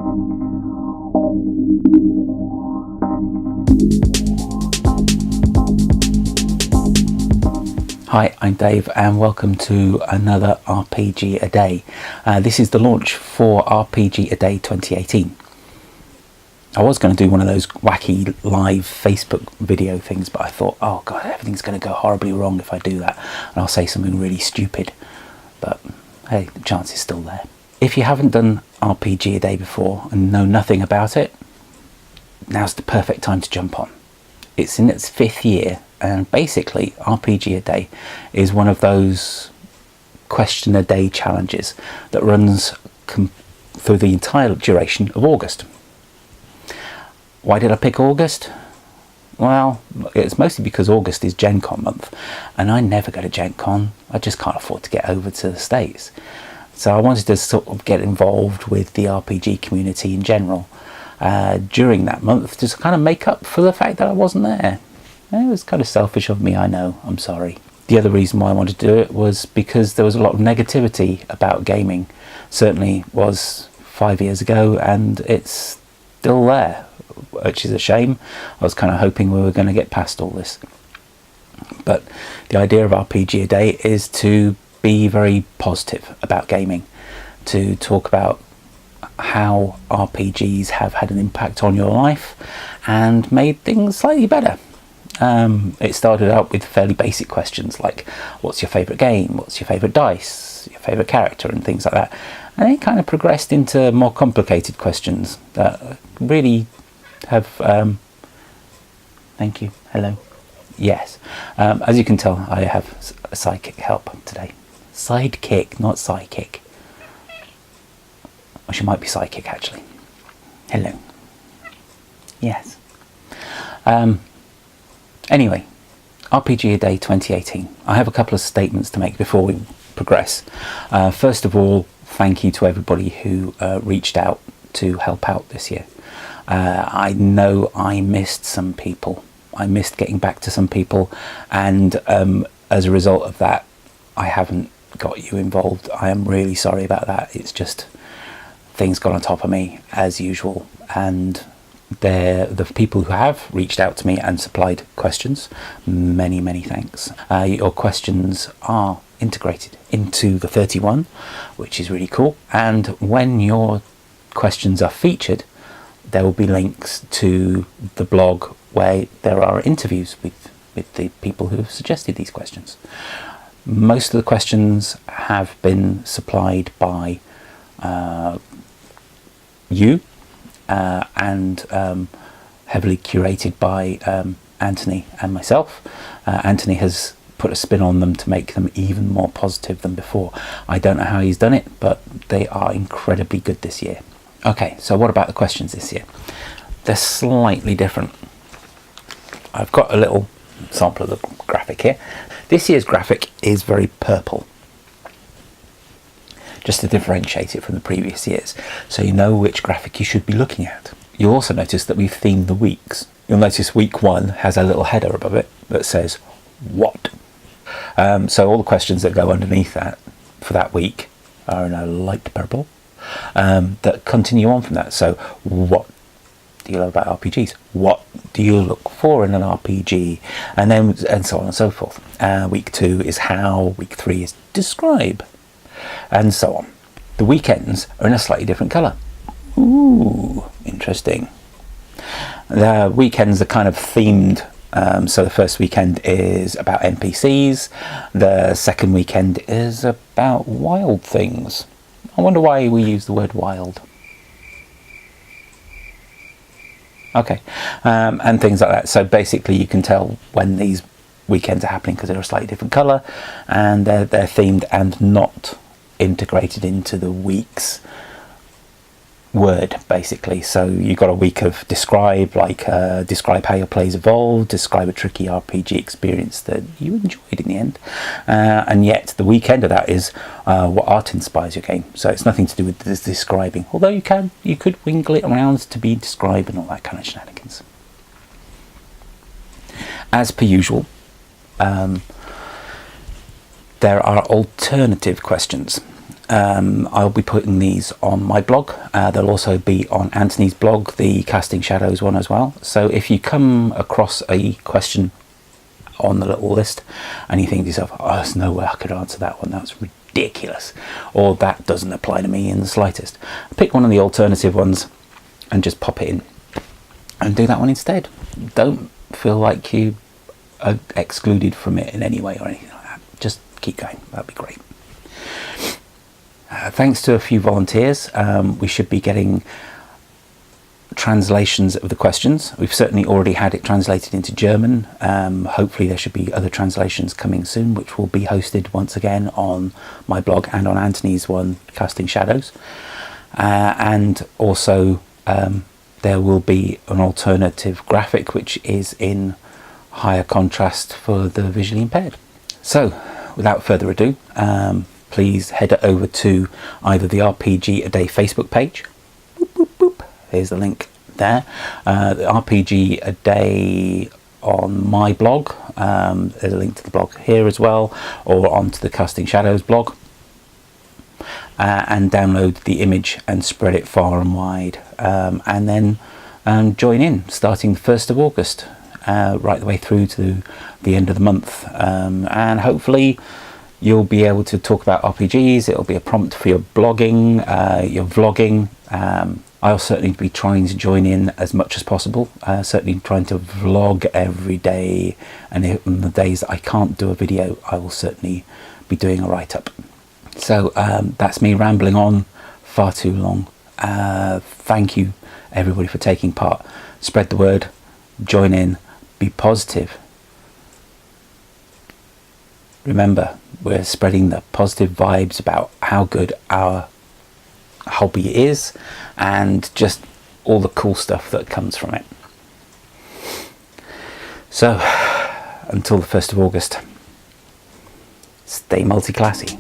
Hi, I'm Dave and welcome to another RPG a Day. This is the launch for RPGaDAY 2018. I was going to do one of those wacky live Facebook video things, but I thought, oh god, everything's going to go horribly wrong if I do that and I'll say something really stupid. But hey, the chance is still there. If you haven't done RPG a Day before and know nothing about it, now's the perfect time to jump on. It's in its 5th year, and basically RPG a Day is one of those question a day challenges that runs through the entire duration of August. Why did I pick August? Well, it's mostly because August is Gen Con month and I never go to Gen Con. I just can't afford to get over to the States. So I wanted to sort of get involved with the RPG community in general during that month, just to kind of make up for the fact that I wasn't there. It was kind of selfish of me, I know, I'm sorry. The other reason why I wanted to do it was because there was a lot of negativity about gaming. Certainly was 5 years ago, and it's still there, which is a shame. I was kind of hoping we were going to get past all this. But the idea of RPG a Day is to be very positive about gaming, to talk about how RPGs have had an impact on your life and made things slightly better. It started out with fairly basic questions like, what's your favourite game, what's your favourite dice, your favourite character, and things like that. And it kind of progressed into more complicated questions that really have... thank you, hello. Yes, as you can tell, I have a sidekick help today. Sidekick, not psychic. Or she might be psychic, actually. Hello. Yes. Anyway, RPGaDAY 2018. I have a couple of statements to make before we progress. First of all, thank you to everybody who reached out to help out this year. I know I missed some people. I missed getting back to some people, and as a result of that, I haven't got you involved. I am really sorry about that. It's just things got on top of me as usual, and the people who have reached out to me and supplied questions, many thanks. Your questions are integrated into the 31, which is really cool, and when your questions are featured, there will be links to the blog where there are interviews with the people who have suggested these questions. Most of the questions have been supplied by you and heavily curated by Anthony and myself. Anthony has put a spin on them to make them even more positive than before. I don't know how he's done it, but they are incredibly good this year. Okay, so what about the questions this year? They're slightly different. I've got a little sample of the graphic here. This year's graphic is very purple, just to differentiate it from the previous years, so you know which graphic you should be looking at. You'll also notice that we've themed the weeks. You'll notice week 1 has a little header above it that says, what? So all the questions that go underneath that for that week are in a light purple, that continue on from that. So what do you love about RPGs? What do you look for in an RPG? And so on and so forth. Week 2 is how, week 3 is describe, and so on. The weekends are in a slightly different colour. Ooh, interesting. The weekends are kind of themed. So the first weekend is about NPCs. The second weekend is about wild things. I wonder why we use the word wild. Okay, and things like that. So basically you can tell when these weekends are happening because they're a slightly different colour, and they're themed and not integrated into the week's word, basically. So you've got a week of describe, like describe how your plays evolved, describe a tricky RPG experience that you enjoyed in the end, and yet the weekend of that is what art inspires your game. So it's nothing to do with this describing, although you could wingle it around to be describe and all that kind of shenanigans. As per usual, there are alternative questions. I'll be putting these on my blog. They'll also be on Anthony's blog, the Casting Shadows one as well. So if you come across a question on the little list and you think to yourself, oh, there's no way I could answer that one, that's ridiculous, or that doesn't apply to me in the slightest, pick one of the alternative ones and just pop it in and do that one instead. Don't feel like you are excluded from it in any way or anything like that. Just keep going, that'd be great. Thanks to a few volunteers, we should be getting translations of the questions. We've certainly already had it translated into German. Hopefully there should be other translations coming soon, which will be hosted once again on my blog and on Anthony's one, Casting Shadows. And also there will be an alternative graphic which is in higher contrast for the visually impaired. So without further ado, please head over to either the RPG A Day Facebook page. Boop, boop, boop. Here's the link there. The RPG A Day on my blog. There's a link to the blog here as well, or onto the Casting Shadows blog. And download the image and spread it far and wide. And then join in starting the 1st of August, right the way through to the end of the month. And hopefully you'll be able to talk about RPGs. It'll be a prompt for your blogging, your vlogging. I'll certainly be trying to join in as much as possible. Certainly trying to vlog every day, and on the days that I can't do a video, I will certainly be doing a write-up. So that's me rambling on far too long. Thank you everybody for taking part. Spread the word, join in, be positive. Remember, we're spreading the positive vibes about how good our hobby is and just all the cool stuff that comes from it. So, until the 1st of August, stay multi-classy.